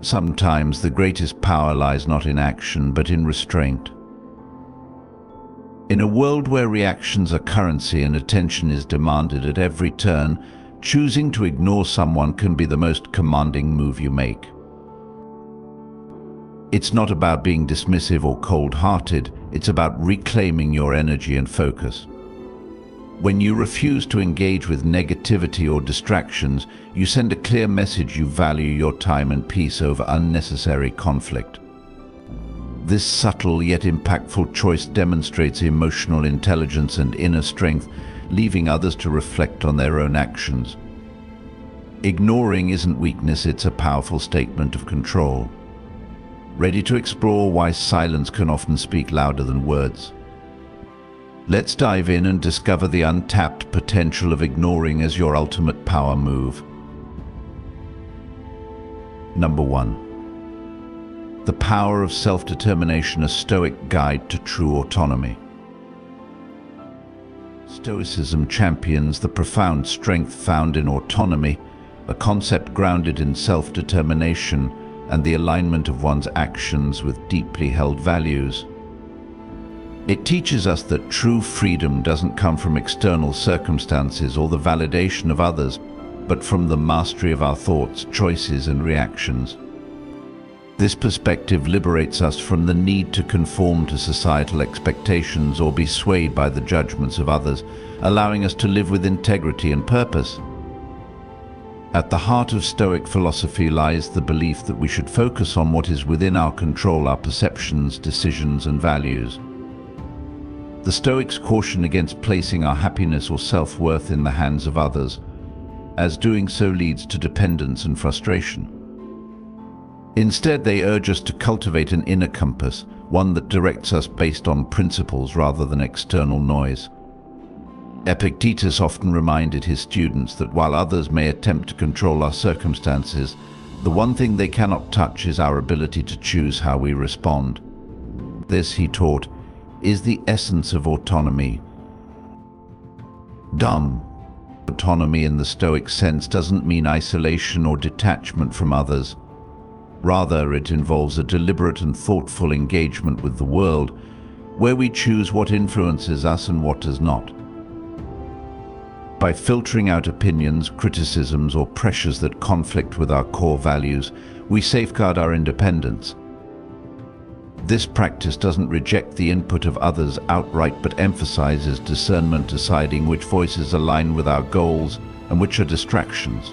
Sometimes the greatest power lies not in action, but in restraint. In a world where reactions are currency and attention is demanded at every turn, choosing to ignore someone can be the most commanding move you make. It's not about being dismissive or cold-hearted, it's about reclaiming your energy and focus. When you refuse to engage with negativity or distractions, you send a clear message you value your time and peace over unnecessary conflict. This subtle yet impactful choice demonstrates emotional intelligence and inner strength, leaving others to reflect on their own actions. Ignoring isn't weakness, it's a powerful statement of control. Ready to explore why silence can often speak louder than words? Let's dive in and discover the untapped potential of ignoring as your ultimate power move. Number 1. The power of self-determination, a Stoic guide to true autonomy. Stoicism champions the profound strength found in autonomy, a concept grounded in self-determination and the alignment of one's actions with deeply held values. It teaches us that true freedom doesn't come from external circumstances or the validation of others, but from the mastery of our thoughts, choices, and reactions. This perspective liberates us from the need to conform to societal expectations or be swayed by the judgments of others, allowing us to live with integrity and purpose. At the heart of Stoic philosophy lies the belief that we should focus on what is within our control, our perceptions, decisions, and values. The Stoics caution against placing our happiness or self-worth in the hands of others, as doing so leads to dependence and frustration. Instead, they urge us to cultivate an inner compass, one that directs us based on principles rather than external noise. Epictetus often reminded his students that while others may attempt to control our circumstances, the one thing they cannot touch is our ability to choose how we respond. This, he taught, is the essence of autonomy. Autonomy in the Stoic sense doesn't mean isolation or detachment from others. Rather, it involves a deliberate and thoughtful engagement with the world, where we choose what influences us and what does not. By filtering out opinions, criticisms, or pressures that conflict with our core values, we safeguard our independence. This practice doesn't reject the input of others outright, but emphasizes discernment, deciding which voices align with our goals and which are distractions.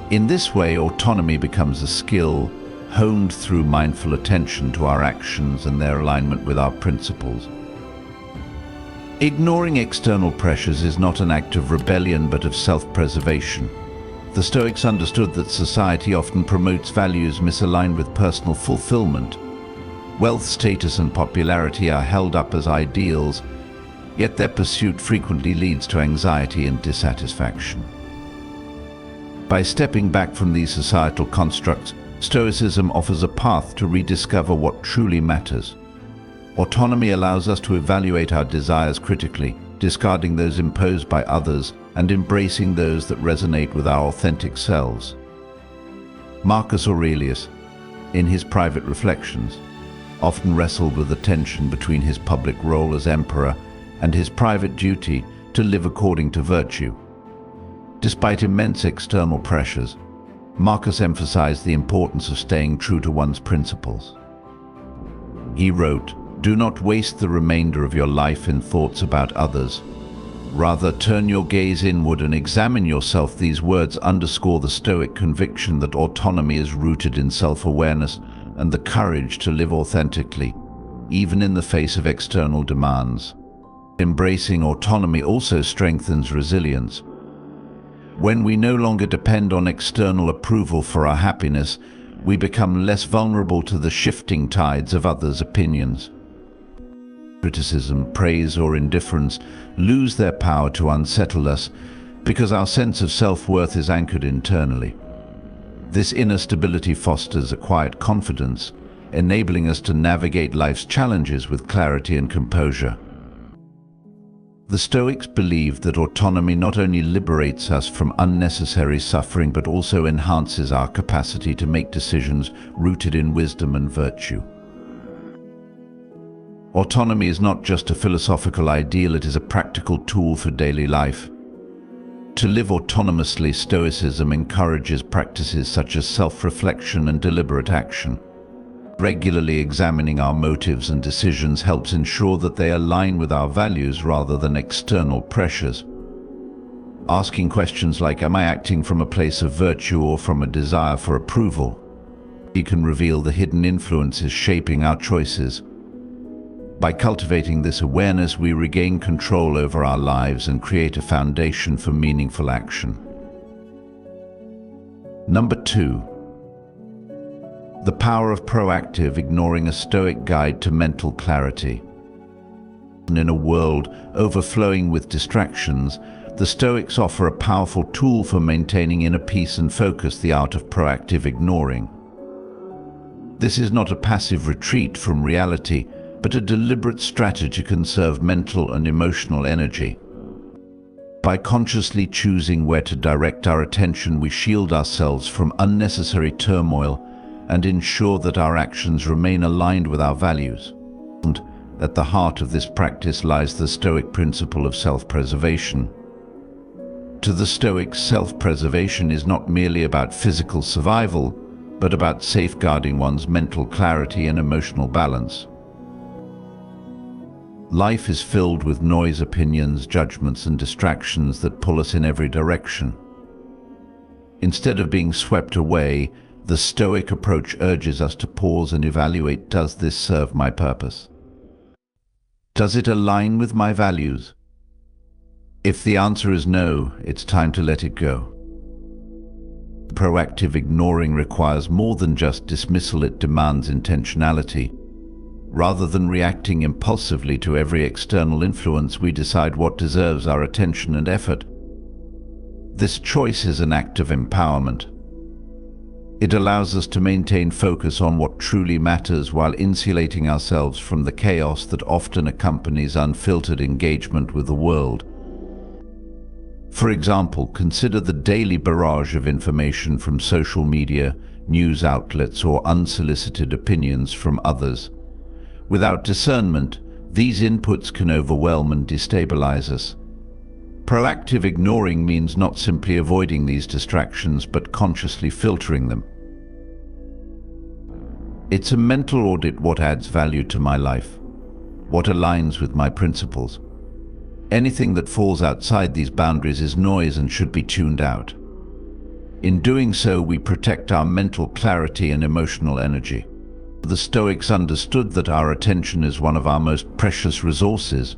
In this way, autonomy becomes a skill honed through mindful attention to our actions and their alignment with our principles. Ignoring external pressures is not an act of rebellion, but of self-preservation. The Stoics understood that society often promotes values misaligned with personal fulfillment. Wealth, status, and popularity are held up as ideals, yet their pursuit frequently leads to anxiety and dissatisfaction. By stepping back from these societal constructs, Stoicism offers a path to rediscover what truly matters. Autonomy allows us to evaluate our desires critically, discarding those imposed by others and embracing those that resonate with our authentic selves. Marcus Aurelius, in his private reflections, often wrestled with the tension between his public role as emperor and his private duty to live according to virtue. Despite immense external pressures, Marcus emphasized the importance of staying true to one's principles. He wrote, "Do not waste the remainder of your life in thoughts about others. Rather, turn your gaze inward and examine yourself." These words underscore the Stoic conviction that autonomy is rooted in self-awareness and the courage to live authentically, even in the face of external demands. Embracing autonomy also strengthens resilience. When we no longer depend on external approval for our happiness, we become less vulnerable to the shifting tides of others' opinions. Criticism, praise, or indifference lose their power to unsettle us because our sense of self-worth is anchored internally. This inner stability fosters a quiet confidence, enabling us to navigate life's challenges with clarity and composure. The Stoics believed that autonomy not only liberates us from unnecessary suffering but also enhances our capacity to make decisions rooted in wisdom and virtue. Autonomy is not just a philosophical ideal, it is a practical tool for daily life. To live autonomously, Stoicism encourages practices such as self-reflection and deliberate action. Regularly examining our motives and decisions helps ensure that they align with our values rather than external pressures. Asking questions like, am I acting from a place of virtue or from a desire for approval? It can reveal the hidden influences shaping our choices. By cultivating this awareness, we regain control over our lives and create a foundation for meaningful action. Number 2. The power of proactive ignoring, a Stoic guide to mental clarity. In a world overflowing with distractions, the Stoics offer a powerful tool for maintaining inner peace and focus, the art of proactive ignoring. This is not a passive retreat from reality, but a deliberate strategy to conserve mental and emotional energy. By consciously choosing where to direct our attention, we shield ourselves from unnecessary turmoil and ensure that our actions remain aligned with our values. And at the heart of this practice lies the Stoic principle of self-preservation. To the Stoics, self-preservation is not merely about physical survival, but about safeguarding one's mental clarity and emotional balance. Life is filled with noise, opinions, judgments, and distractions that pull us in every direction. Instead of being swept away, the Stoic approach urges us to pause and evaluate, does this serve my purpose? Does it align with my values? If the answer is no, it's time to let it go. Proactive ignoring requires more than just dismissal, it demands intentionality. Rather than reacting impulsively to every external influence, we decide what deserves our attention and effort. This choice is an act of empowerment. It allows us to maintain focus on what truly matters while insulating ourselves from the chaos that often accompanies unfiltered engagement with the world. For example, consider the daily barrage of information from social media, news outlets, or unsolicited opinions from others. Without discernment, these inputs can overwhelm and destabilize us. Proactive ignoring means not simply avoiding these distractions, but consciously filtering them. It's a mental audit: what adds value to my life? What aligns with my principles? Anything that falls outside these boundaries is noise and should be tuned out. In doing so, we protect our mental clarity and emotional energy. The Stoics understood that our attention is one of our most precious resources.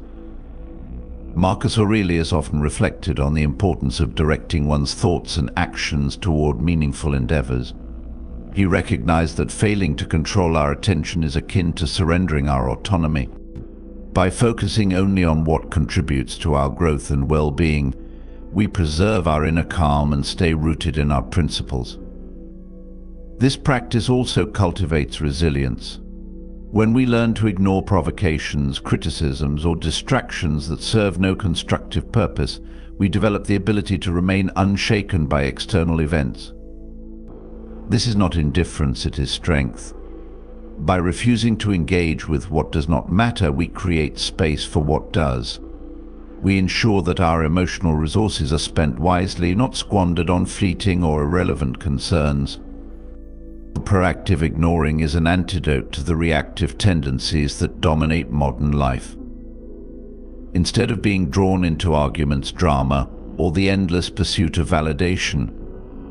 Marcus Aurelius often reflected on the importance of directing one's thoughts and actions toward meaningful endeavors. He recognized that failing to control our attention is akin to surrendering our autonomy. By focusing only on what contributes to our growth and well-being, we preserve our inner calm and stay rooted in our principles. This practice also cultivates resilience. When we learn to ignore provocations, criticisms, or distractions that serve no constructive purpose, we develop the ability to remain unshaken by external events. This is not indifference, it is strength. By refusing to engage with what does not matter, we create space for what does. We ensure that our emotional resources are spent wisely, not squandered on fleeting or irrelevant concerns. Proactive ignoring is an antidote to the reactive tendencies that dominate modern life. Instead of being drawn into arguments, drama, or the endless pursuit of validation,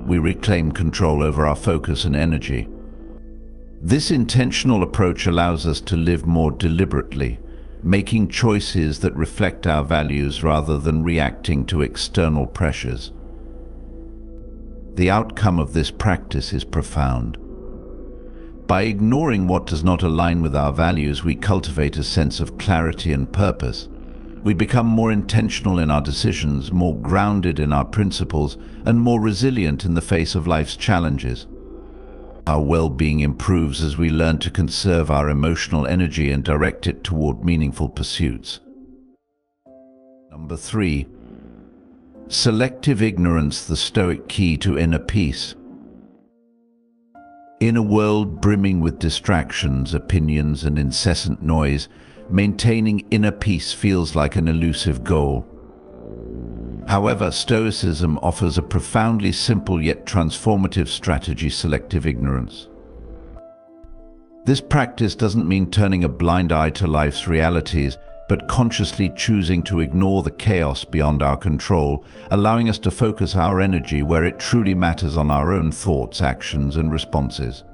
we reclaim control over our focus and energy. This intentional approach allows us to live more deliberately, making choices that reflect our values rather than reacting to external pressures. The outcome of this practice is profound. By ignoring what does not align with our values, we cultivate a sense of clarity and purpose. We become more intentional in our decisions, more grounded in our principles, and more resilient in the face of life's challenges. Our well-being improves as we learn to conserve our emotional energy and direct it toward meaningful pursuits. Number 3. Selective ignorance, the Stoic key to inner peace. In a world brimming with distractions, opinions, and incessant noise, maintaining inner peace feels like an elusive goal. However, Stoicism offers a profoundly simple yet transformative strategy: selective ignorance. This practice doesn't mean turning a blind eye to life's realities, but consciously choosing to ignore the chaos beyond our control, allowing us to focus our energy where it truly matters: on our own thoughts, actions, and responses.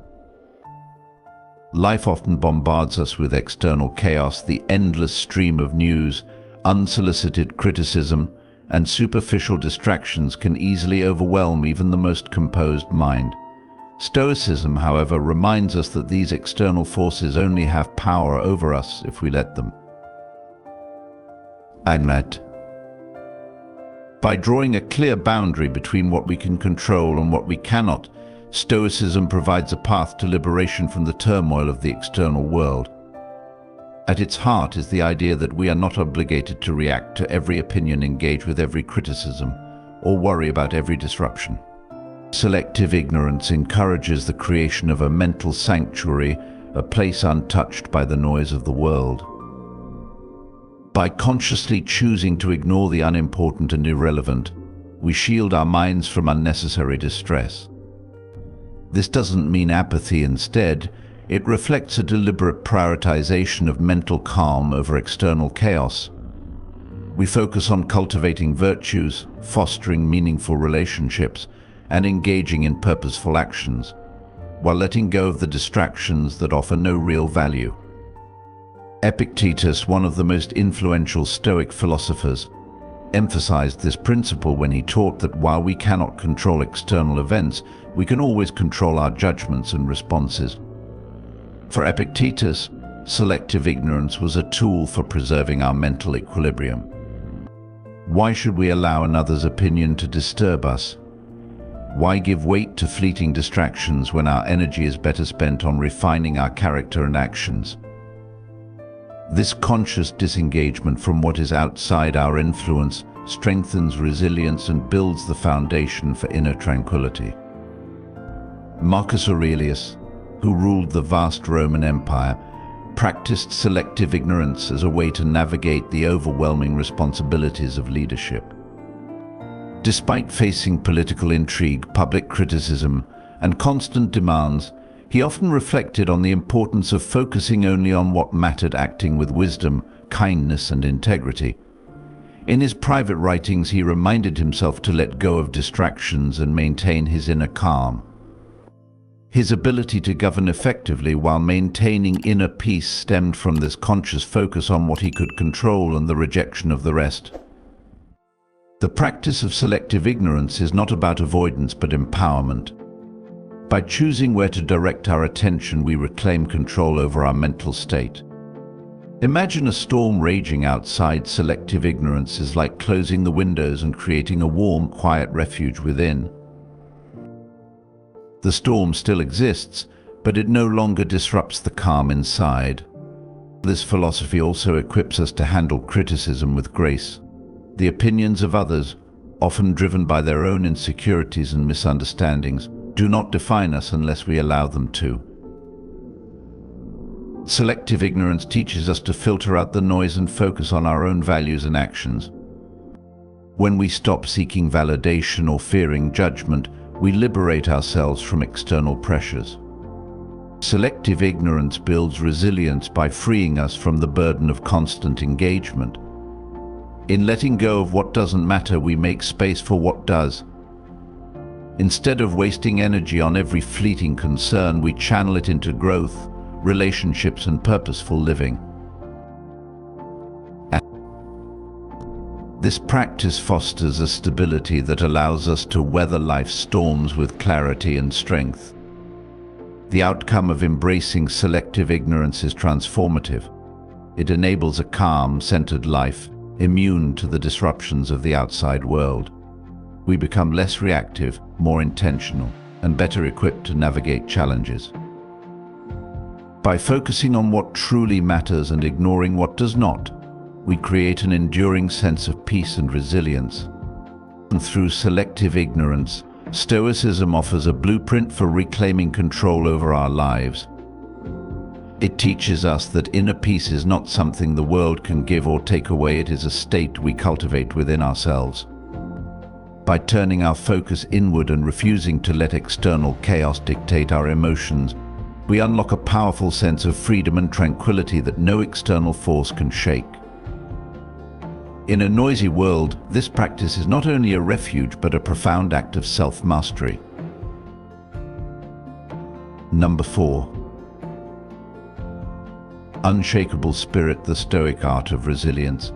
Life often bombards us with external chaos. The endless stream of news, unsolicited criticism, and superficial distractions can easily overwhelm even the most composed mind. Stoicism, however, reminds us that these external forces only have power over us if we let them. Admit. By drawing a clear boundary between what we can control and what we cannot, Stoicism provides a path to liberation from the turmoil of the external world. At its heart is the idea that we are not obligated to react to every opinion, engage with every criticism, or worry about every disruption. Selective ignorance encourages the creation of a mental sanctuary, a place untouched by the noise of the world. By consciously choosing to ignore the unimportant and irrelevant, we shield our minds from unnecessary distress. This doesn't mean apathy. Instead, it reflects a deliberate prioritization of mental calm over external chaos. We focus on cultivating virtues, fostering meaningful relationships, and engaging in purposeful actions, while letting go of the distractions that offer no real value. Epictetus, one of the most influential Stoic philosophers, emphasized this principle when he taught that while we cannot control external events, we can always control our judgments and responses. For Epictetus, selective ignorance was a tool for preserving our mental equilibrium. Why should we allow another's opinion to disturb us? Why give weight to fleeting distractions when our energy is better spent on refining our character and actions? This conscious disengagement from what is outside our influence strengthens resilience and builds the foundation for inner tranquility. Marcus Aurelius, who ruled the vast Roman Empire, practiced selective ignorance as a way to navigate the overwhelming responsibilities of leadership. Despite facing political intrigue, public criticism, and constant demands, he often reflected on the importance of focusing only on what mattered, acting with wisdom, kindness, and integrity. In his private writings, he reminded himself to let go of distractions and maintain his inner calm. His ability to govern effectively while maintaining inner peace stemmed from this conscious focus on what he could control and the rejection of the rest. The practice of selective ignorance is not about avoidance but empowerment. By choosing where to direct our attention, we reclaim control over our mental state. Imagine a storm raging outside. Selective ignorance is like closing the windows and creating a warm, quiet refuge within. The storm still exists, but it no longer disrupts the calm inside. This philosophy also equips us to handle criticism with grace. The opinions of others, often driven by their own insecurities and misunderstandings, do not define us unless we allow them to. Selective ignorance teaches us to filter out the noise and focus on our own values and actions. When we stop seeking validation or fearing judgment, we liberate ourselves from external pressures. Selective ignorance builds resilience by freeing us from the burden of constant engagement. In letting go of what doesn't matter, we make space for what does. Instead of wasting energy on every fleeting concern, we channel it into growth, relationships, and purposeful living. This practice fosters a stability that allows us to weather life's storms with clarity and strength. The outcome of embracing selective ignorance is transformative. It enables a calm, centered life, immune to the disruptions of the outside world. We become less reactive, more intentional, and better equipped to navigate challenges. By focusing on what truly matters and ignoring what does not, we create an enduring sense of peace and resilience. And through selective ignorance, Stoicism offers a blueprint for reclaiming control over our lives. It teaches us that inner peace is not something the world can give or take away, it is a state we cultivate within ourselves. By turning our focus inward and refusing to let external chaos dictate our emotions, we unlock a powerful sense of freedom and tranquility that no external force can shake. In a noisy world, this practice is not only a refuge but a profound act of self-mastery. Number 4. Unshakable spirit, the Stoic art of resilience.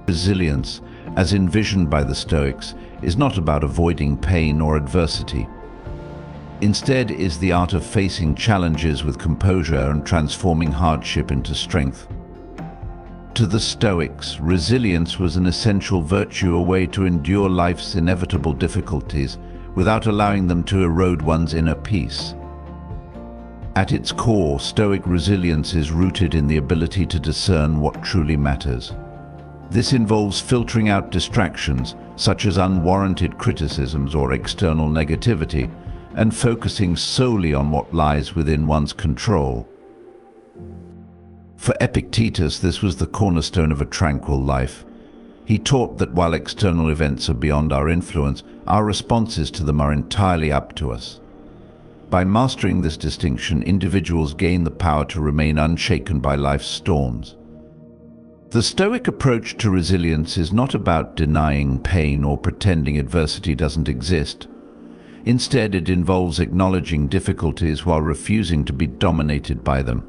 Resilience, as envisioned by the Stoics, is not about avoiding pain or adversity. Instead, it is the art of facing challenges with composure and transforming hardship into strength. To the Stoics, resilience was an essential virtue, a way to endure life's inevitable difficulties without allowing them to erode one's inner peace. At its core, Stoic resilience is rooted in the ability to discern what truly matters. This involves filtering out distractions, such as unwarranted criticisms or external negativity, and focusing solely on what lies within one's control. For Epictetus, this was the cornerstone of a tranquil life. He taught that while external events are beyond our influence, our responses to them are entirely up to us. By mastering this distinction, individuals gain the power to remain unshaken by life's storms. The Stoic approach to resilience is not about denying pain or pretending adversity doesn't exist. Instead, it involves acknowledging difficulties while refusing to be dominated by them.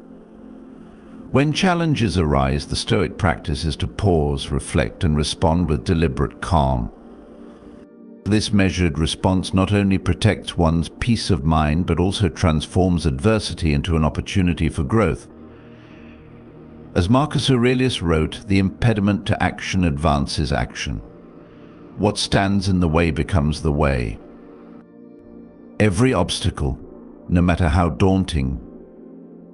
When challenges arise, the Stoic practice is to pause, reflect, and respond with deliberate calm. This measured response not only protects one's peace of mind, but also transforms adversity into an opportunity for growth. As Marcus Aurelius wrote, the impediment to action advances action. What stands in the way becomes the way. Every obstacle, no matter how daunting,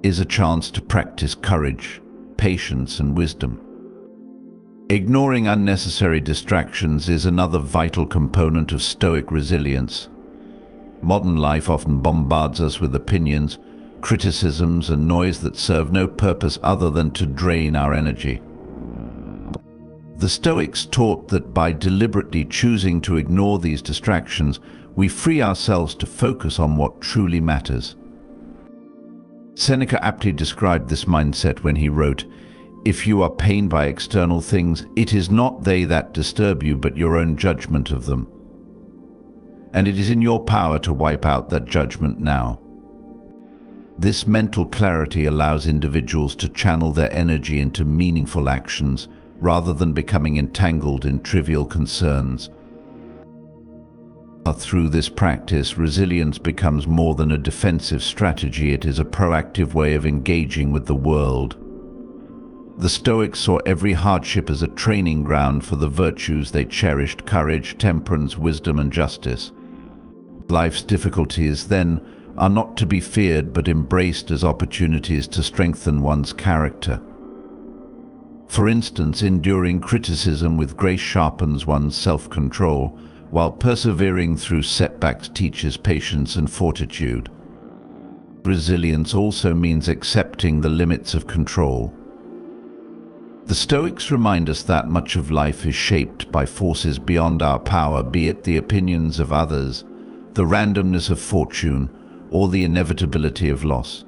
is a chance to practice courage, patience, and wisdom. Ignoring unnecessary distractions is another vital component of Stoic resilience. Modern life often bombards us with opinions, criticisms, and noise that serve no purpose other than to drain our energy. The Stoics taught that by deliberately choosing to ignore these distractions, we free ourselves to focus on what truly matters. Seneca aptly described this mindset when he wrote, "If you are pained by external things, it is not they that disturb you, but your own judgment of them. And it is in your power to wipe out that judgment now." This mental clarity allows individuals to channel their energy into meaningful actions, rather than becoming entangled in trivial concerns. Through this practice, resilience becomes more than a defensive strategy, it is a proactive way of engaging with the world. The Stoics saw every hardship as a training ground for the virtues they cherished: courage, temperance, wisdom, and justice. Life's difficulties, then, are not to be feared but embraced as opportunities to strengthen one's character. For instance, enduring criticism with grace sharpens one's self-control, while persevering through setbacks teaches patience and fortitude. Resilience also means accepting the limits of control. The Stoics remind us that much of life is shaped by forces beyond our power, be it the opinions of others, the randomness of fortune, or the inevitability of loss.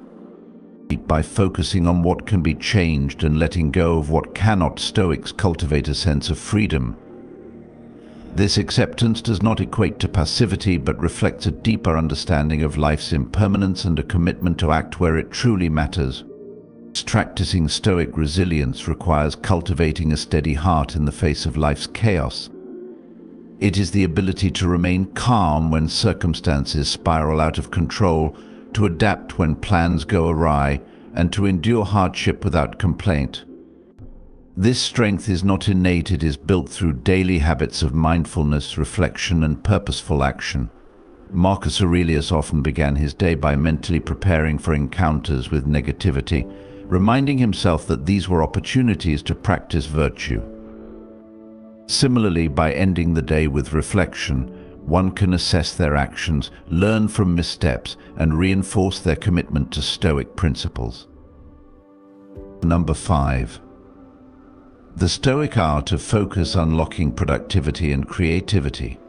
By focusing on what can be changed and letting go of what cannot, Stoics cultivate a sense of freedom. This acceptance does not equate to passivity, but reflects a deeper understanding of life's impermanence and a commitment to act where it truly matters. Practicing Stoic resilience requires cultivating a steady heart in the face of life's chaos. It is the ability to remain calm when circumstances spiral out of control, to adapt when plans go awry, and to endure hardship without complaint. This strength is not innate, it is built through daily habits of mindfulness, reflection, and purposeful action. Marcus Aurelius often began his day by mentally preparing for encounters with negativity, reminding himself that these were opportunities to practice virtue. Similarly, by ending the day with reflection, one can assess their actions, learn from missteps, and reinforce their commitment to Stoic principles. Number 5. The Stoic art of focus, unlocking productivity and creativity.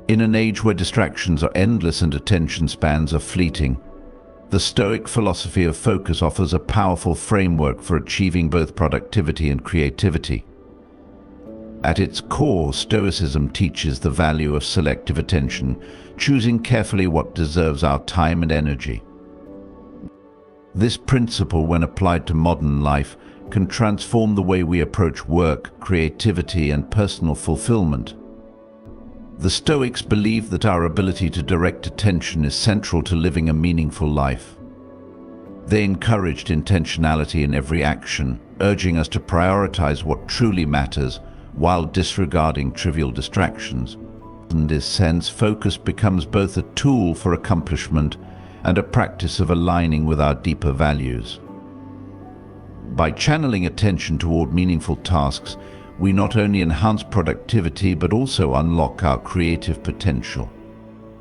In an age where distractions are endless and attention spans are fleeting, the Stoic philosophy of focus offers a powerful framework for achieving both productivity and creativity. At its core, Stoicism teaches the value of selective attention, choosing carefully what deserves our time and energy. This principle, when applied to modern life, can transform the way we approach work, creativity, and personal fulfillment. The Stoics believe that our ability to direct attention is central to living a meaningful life. They encouraged intentionality in every action, urging us to prioritize what truly matters while disregarding trivial distractions. In this sense, focus becomes both a tool for accomplishment and a practice of aligning with our deeper values. By channeling attention toward meaningful tasks, we not only enhance productivity but also unlock our creative potential.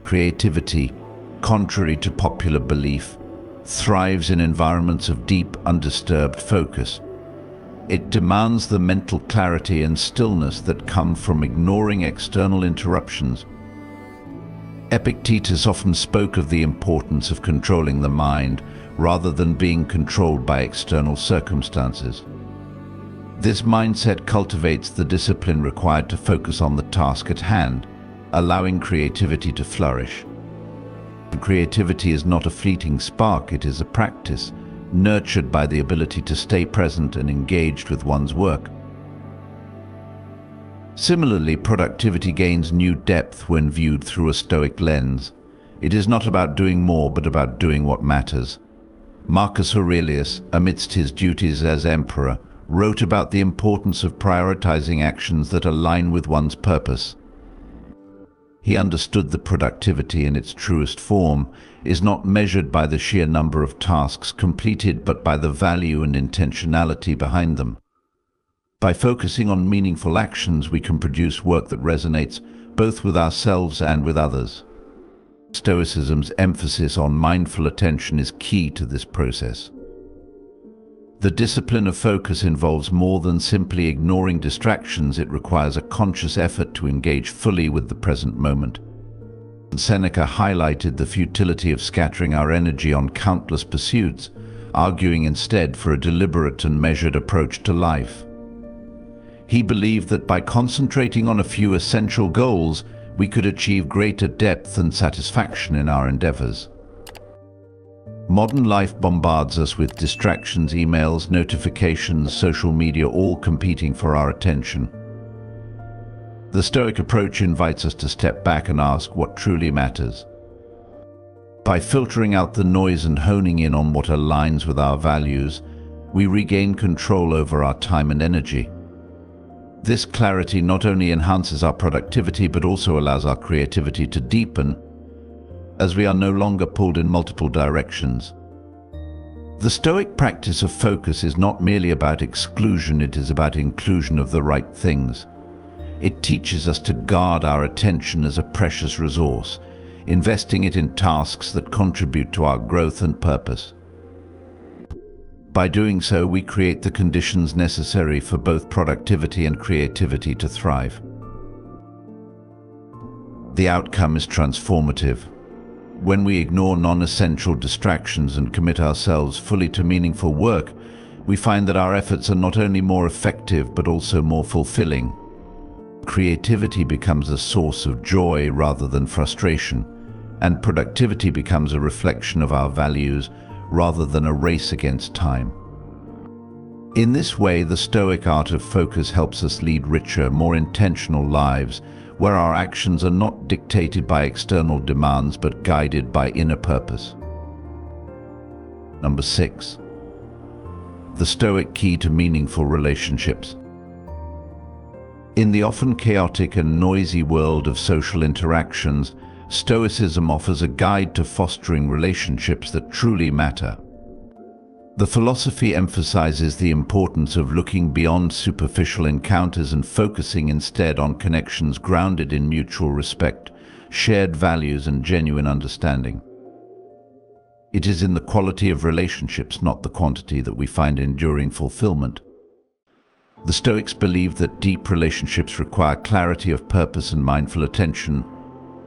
Creativity, contrary to popular belief, thrives in environments of deep, undisturbed focus. It demands the mental clarity and stillness that come from ignoring external interruptions. Epictetus often spoke of the importance of controlling the mind rather than being controlled by external circumstances. This mindset cultivates the discipline required to focus on the task at hand, allowing creativity to flourish. Creativity is not a fleeting spark, it is a practice, nurtured by the ability to stay present and engaged with one's work. Similarly, productivity gains new depth when viewed through a Stoic lens. It is not about doing more, but about doing what matters. Marcus Aurelius, amidst his duties as emperor, wrote about the importance of prioritizing actions that align with one's purpose. He understood that productivity in its truest form is not measured by the sheer number of tasks completed, but by the value and intentionality behind them. By focusing on meaningful actions, we can produce work that resonates both with ourselves and with others. Stoicism's emphasis on mindful attention is key to this process. The discipline of focus involves more than simply ignoring distractions. It requires a conscious effort to engage fully with the present moment. Seneca highlighted the futility of scattering our energy on countless pursuits, arguing instead for a deliberate and measured approach to life. He believed that by concentrating on a few essential goals, we could achieve greater depth and satisfaction in our endeavors. Modern life bombards us with distractions, emails, notifications, social media, all competing for our attention. The Stoic approach invites us to step back and ask what truly matters. By filtering out the noise and honing in on what aligns with our values, we regain control over our time and energy. This clarity not only enhances our productivity but also allows our creativity to deepen, as we are no longer pulled in multiple directions. The Stoic practice of focus is not merely about exclusion, it is about inclusion of the right things. It teaches us to guard our attention as a precious resource, investing it in tasks that contribute to our growth and purpose. By doing so, we create the conditions necessary for both productivity and creativity to thrive. The outcome is transformative. When we ignore non-essential distractions and commit ourselves fully to meaningful work, we find that our efforts are not only more effective but also more fulfilling. Creativity becomes a source of joy rather than frustration, and productivity becomes a reflection of our values rather than a race against time. In this way, the Stoic art of focus helps us lead richer, more intentional lives, where our actions are not dictated by external demands but guided by inner purpose. Number 6. The Stoic key to meaningful relationships. In the often chaotic and noisy world of social interactions, Stoicism offers a guide to fostering relationships that truly matter. The philosophy emphasizes the importance of looking beyond superficial encounters and focusing instead on connections grounded in mutual respect, shared values, and genuine understanding. It is in the quality of relationships, not the quantity, that we find enduring fulfillment. The Stoics believed that deep relationships require clarity of purpose and mindful attention,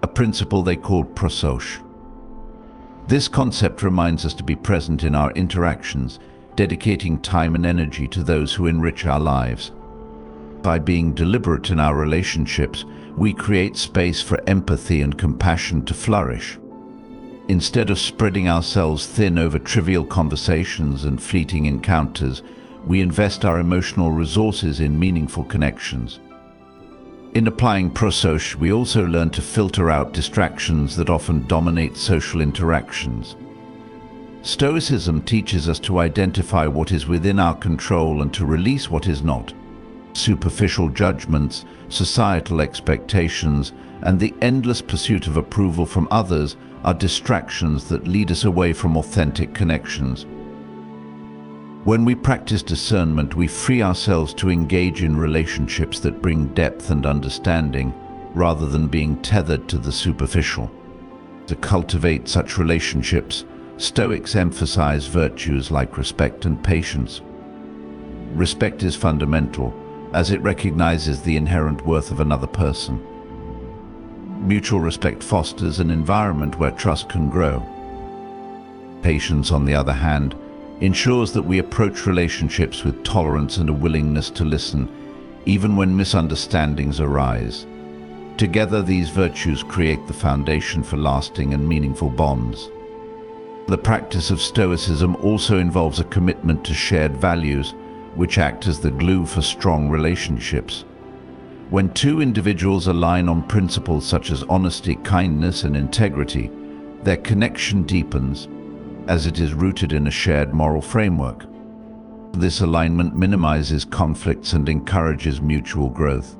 a principle they called prosos. This concept reminds us to be present in our interactions, dedicating time and energy to those who enrich our lives. By being deliberate in our relationships, we create space for empathy and compassion to flourish. Instead of spreading ourselves thin over trivial conversations and fleeting encounters, we invest our emotional resources in meaningful connections. In applying prosos, we also learn to filter out distractions that often dominate social interactions. Stoicism teaches us to identify what is within our control and to release what is not. Superficial judgments, societal expectations, and the endless pursuit of approval from others are distractions that lead us away from authentic connections. When we practice discernment, we free ourselves to engage in relationships that bring depth and understanding, rather than being tethered to the superficial. To cultivate such relationships, Stoics emphasize virtues like respect and patience. Respect is fundamental, as it recognizes the inherent worth of another person. Mutual respect fosters an environment where trust can grow. Patience, on the other hand, ensures that we approach relationships with tolerance and a willingness to listen, even when misunderstandings arise. Together, these virtues create the foundation for lasting and meaningful bonds. The practice of Stoicism also involves a commitment to shared values, which act as the glue for strong relationships. When two individuals align on principles such as honesty, kindness, and integrity, their connection deepens, as it is rooted in a shared moral framework. This alignment minimizes conflicts and encourages mutual growth.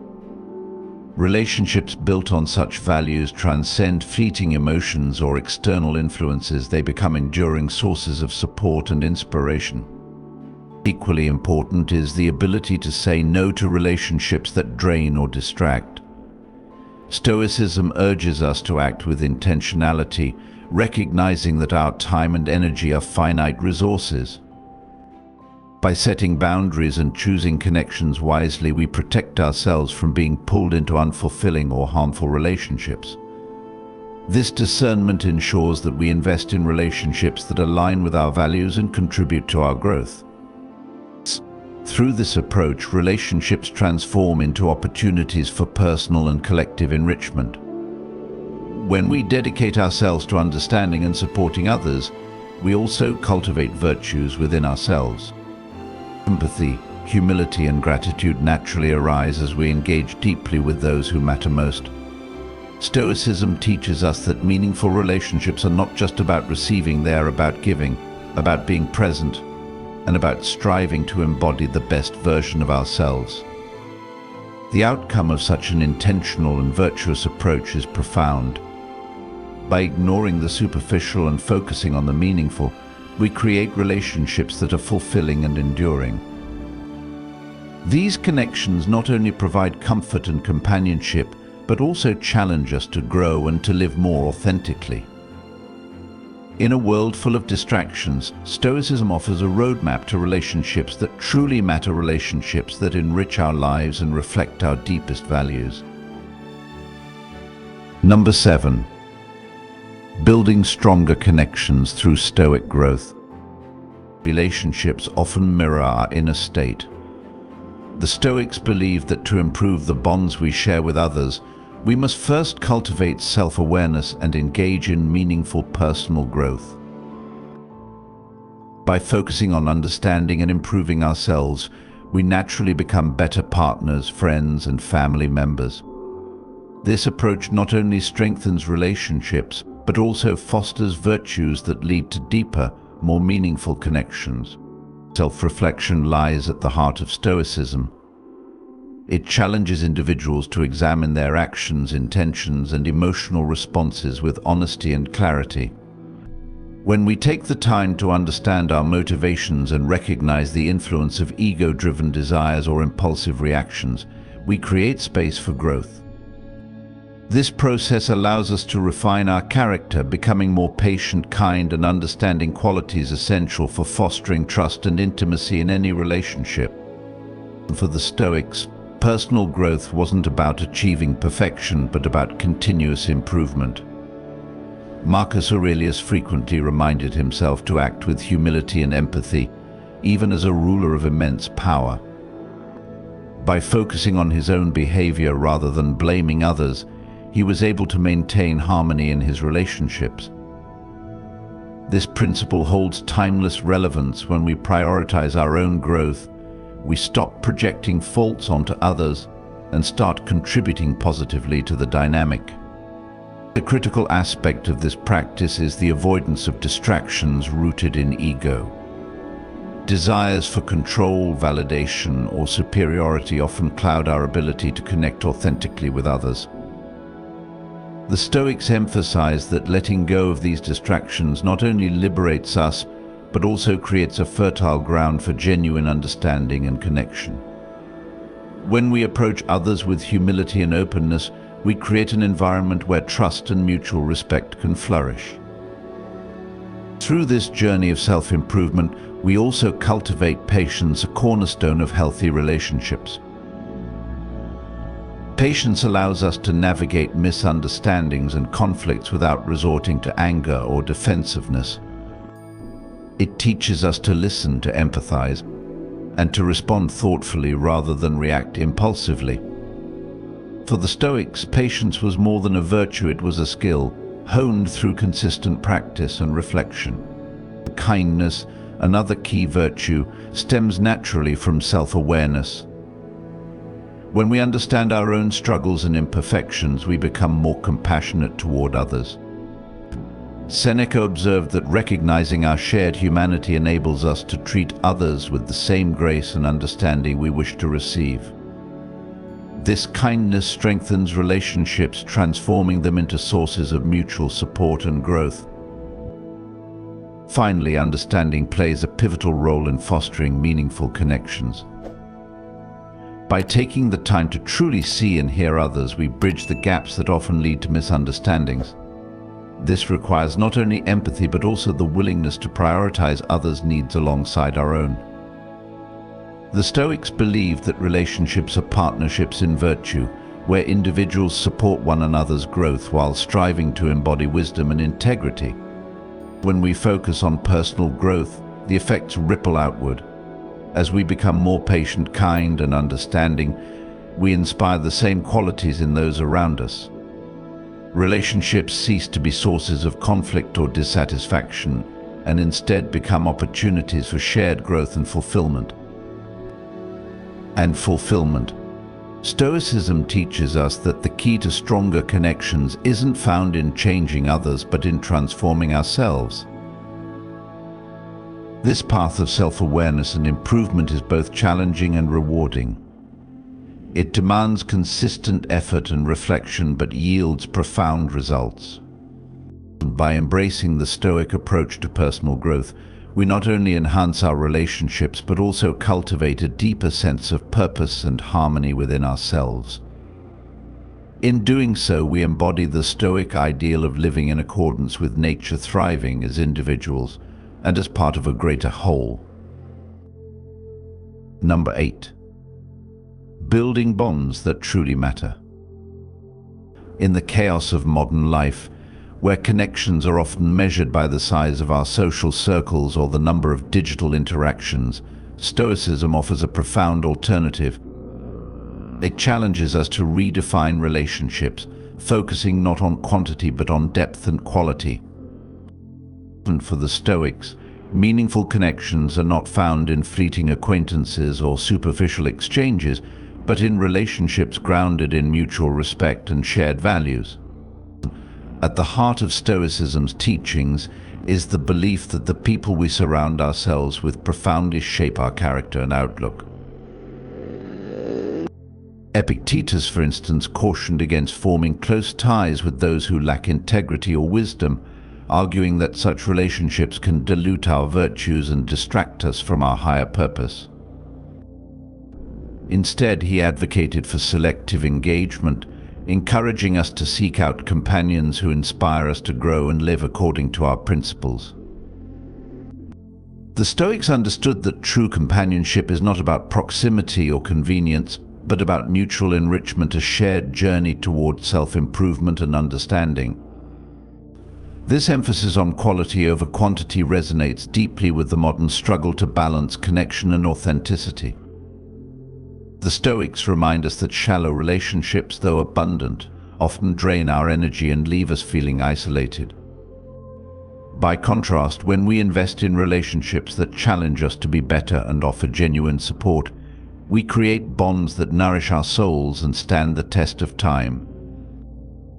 Relationships built on such values transcend fleeting emotions or external influences. They become enduring sources of support and inspiration. Equally important is the ability to say no to relationships that drain or distract. Stoicism urges us to act with intentionality, recognizing that our time and energy are finite resources. By setting boundaries and choosing connections wisely, we protect ourselves from being pulled into unfulfilling or harmful relationships. This discernment ensures that we invest in relationships that align with our values and contribute to our growth. Through this approach, relationships transform into opportunities for personal and collective enrichment. When we dedicate ourselves to understanding and supporting others, we also cultivate virtues within ourselves. Empathy, humility, and gratitude naturally arise as we engage deeply with those who matter most. Stoicism teaches us that meaningful relationships are not just about receiving, they are about giving, about being present, and about striving to embody the best version of ourselves. The outcome of such an intentional and virtuous approach is profound. By ignoring the superficial and focusing on the meaningful, we create relationships that are fulfilling and enduring. These connections not only provide comfort and companionship, but also challenge us to grow and to live more authentically. In a world full of distractions, Stoicism offers a roadmap to relationships that truly matter, relationships that enrich our lives and reflect our deepest values. Number 7. Building stronger connections through Stoic growth. Relationships often mirror our inner state. The Stoics believed that to improve the bonds we share with others, we must first cultivate self-awareness and engage in meaningful personal growth. By focusing on understanding and improving ourselves, we naturally become better partners, friends, and family members. This approach not only strengthens relationships, but also fosters virtues that lead to deeper, more meaningful connections. Self-reflection lies at the heart of Stoicism. It challenges individuals to examine their actions, intentions, and emotional responses with honesty and clarity. When we take the time to understand our motivations and recognize the influence of ego-driven desires or impulsive reactions, we create space for growth. This process allows us to refine our character, becoming more patient, kind, and understanding, qualities essential for fostering trust and intimacy in any relationship. For the Stoics, personal growth wasn't about achieving perfection, but about continuous improvement. Marcus Aurelius frequently reminded himself to act with humility and empathy, even as a ruler of immense power. By focusing on his own behavior rather than blaming others, he was able to maintain harmony in his relationships. This principle holds timeless relevance. When we prioritize our own growth, we stop projecting faults onto others and start contributing positively to the dynamic. The critical aspect of this practice is the avoidance of distractions rooted in ego. Desires for control, validation, or superiority often cloud our ability to connect authentically with others. The Stoics emphasize that letting go of these distractions not only liberates us, but also creates a fertile ground for genuine understanding and connection. When we approach others with humility and openness, we create an environment where trust and mutual respect can flourish. Through this journey of self-improvement, we also cultivate patience, a cornerstone of healthy relationships. Patience allows us to navigate misunderstandings and conflicts without resorting to anger or defensiveness. It teaches us to listen, to empathize, and to respond thoughtfully rather than react impulsively. For the Stoics, patience was more than a virtue, it was a skill, honed through consistent practice and reflection. Kindness, another key virtue, stems naturally from self-awareness. When we understand our own struggles and imperfections, we become more compassionate toward others. Seneca observed that recognizing our shared humanity enables us to treat others with the same grace and understanding we wish to receive. This kindness strengthens relationships, transforming them into sources of mutual support and growth. Finally, understanding plays a pivotal role in fostering meaningful connections. By taking the time to truly see and hear others, we bridge the gaps that often lead to misunderstandings. This requires not only empathy, but also the willingness to prioritize others' needs alongside our own. The Stoics believed that relationships are partnerships in virtue, where individuals support one another's growth while striving to embody wisdom and integrity. When we focus on personal growth, the effects ripple outward. As we become more patient, kind, and understanding, we inspire the same qualities in those around us. Relationships cease to be sources of conflict or dissatisfaction, and instead become opportunities for shared growth and fulfillment. Stoicism teaches us that the key to stronger connections isn't found in changing others, but in transforming ourselves. This path of self-awareness and improvement is both challenging and rewarding. It demands consistent effort and reflection, but yields profound results. By embracing the Stoic approach to personal growth, we not only enhance our relationships, but also cultivate a deeper sense of purpose and harmony within ourselves. In doing so, we embody the Stoic ideal of living in accordance with nature, thriving as individuals and as part of a greater whole. Number 8. Building bonds that truly matter. In the chaos of modern life, where connections are often measured by the size of our social circles or the number of digital interactions, Stoicism offers a profound alternative. It challenges us to redefine relationships, focusing not on quantity but on depth and quality. And for the Stoics, meaningful connections are not found in fleeting acquaintances or superficial exchanges, but in relationships grounded in mutual respect and shared values. At the heart of Stoicism's teachings is the belief that the people we surround ourselves with profoundly shape our character and outlook. Epictetus, for instance, cautioned against forming close ties with those who lack integrity or wisdom, arguing that such relationships can dilute our virtues and distract us from our higher purpose. Instead, he advocated for selective engagement, encouraging us to seek out companions who inspire us to grow and live according to our principles. The Stoics understood that true companionship is not about proximity or convenience, but about mutual enrichment, a shared journey toward self-improvement and understanding. This emphasis on quality over quantity resonates deeply with the modern struggle to balance connection and authenticity. The Stoics remind us that shallow relationships, though abundant, often drain our energy and leave us feeling isolated. By contrast, when we invest in relationships that challenge us to be better and offer genuine support, we create bonds that nourish our souls and stand the test of time.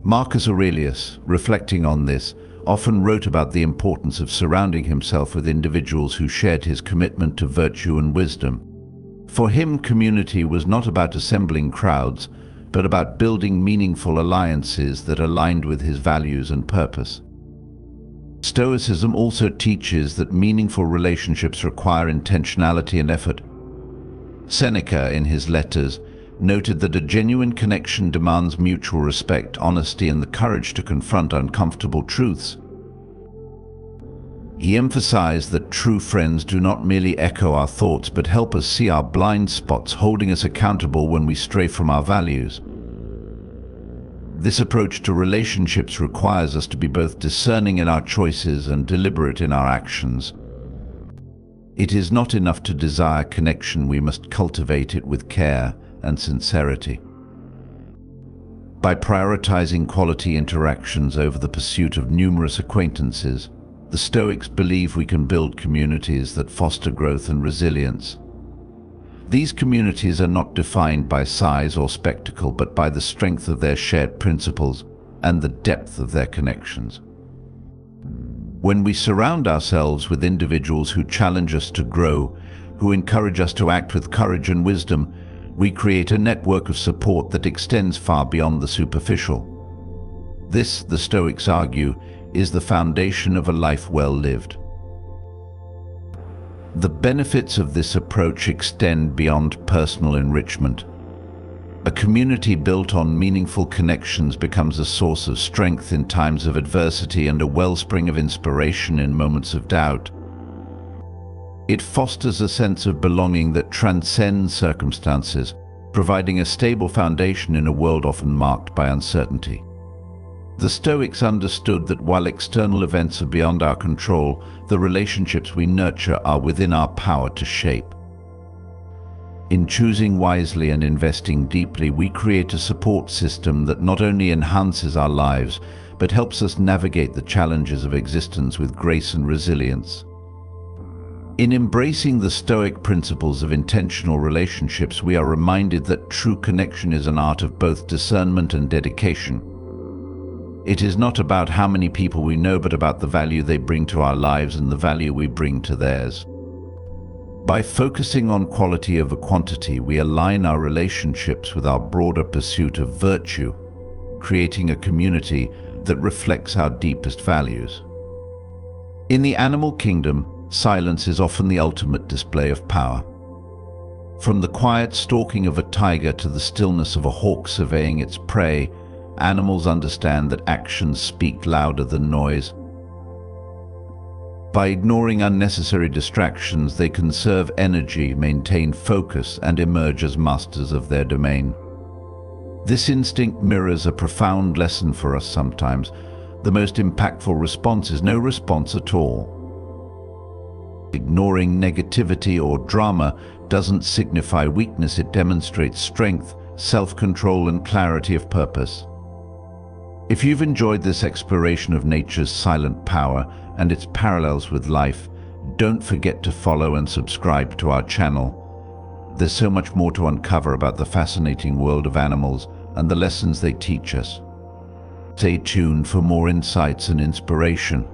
Marcus Aurelius, reflecting on this, often wrote about the importance of surrounding himself with individuals who shared his commitment to virtue and wisdom. For him, community was not about assembling crowds, but about building meaningful alliances that aligned with his values and purpose. Stoicism also teaches that meaningful relationships require intentionality and effort. Seneca, in his letters, noted that a genuine connection demands mutual respect, honesty, and the courage to confront uncomfortable truths. He emphasized that true friends do not merely echo our thoughts, but help us see our blind spots, holding us accountable when we stray from our values. This approach to relationships requires us to be both discerning in our choices and deliberate in our actions. It is not enough to desire connection, we must cultivate it with care and sincerity. By prioritizing quality interactions over the pursuit of numerous acquaintances, the Stoics believe we can build communities that foster growth and resilience. These communities are not defined by size or spectacle, but by the strength of their shared principles and the depth of their connections. When we surround ourselves with individuals who challenge us to grow, who encourage us to act with courage and wisdom, we create a network of support that extends far beyond the superficial. This, the Stoics argue, is the foundation of a life well lived. The benefits of this approach extend beyond personal enrichment. A community built on meaningful connections becomes a source of strength in times of adversity and a wellspring of inspiration in moments of doubt. It fosters a sense of belonging that transcends circumstances, providing a stable foundation in a world often marked by uncertainty. The Stoics understood that while external events are beyond our control, the relationships we nurture are within our power to shape. In choosing wisely and investing deeply, we create a support system that not only enhances our lives, but helps us navigate the challenges of existence with grace and resilience. In embracing the Stoic principles of intentional relationships, we are reminded that true connection is an art of both discernment and dedication. It is not about how many people we know, but about the value they bring to our lives and the value we bring to theirs. By focusing on quality over quantity, we align our relationships with our broader pursuit of virtue, creating a community that reflects our deepest values. In the animal kingdom, silence is often the ultimate display of power. From the quiet stalking of a tiger to the stillness of a hawk surveying its prey, animals understand that actions speak louder than noise. By ignoring unnecessary distractions, they conserve energy, maintain focus, and emerge as masters of their domain. This instinct mirrors a profound lesson for us sometimes. The most impactful response is no response at all. Ignoring negativity or drama doesn't signify weakness, it demonstrates strength, self-control, and clarity of purpose. If you've enjoyed this exploration of nature's silent power and its parallels with life, don't forget to follow and subscribe to our channel. There's so much more to uncover about the fascinating world of animals and the lessons they teach us. Stay tuned for more insights and inspiration.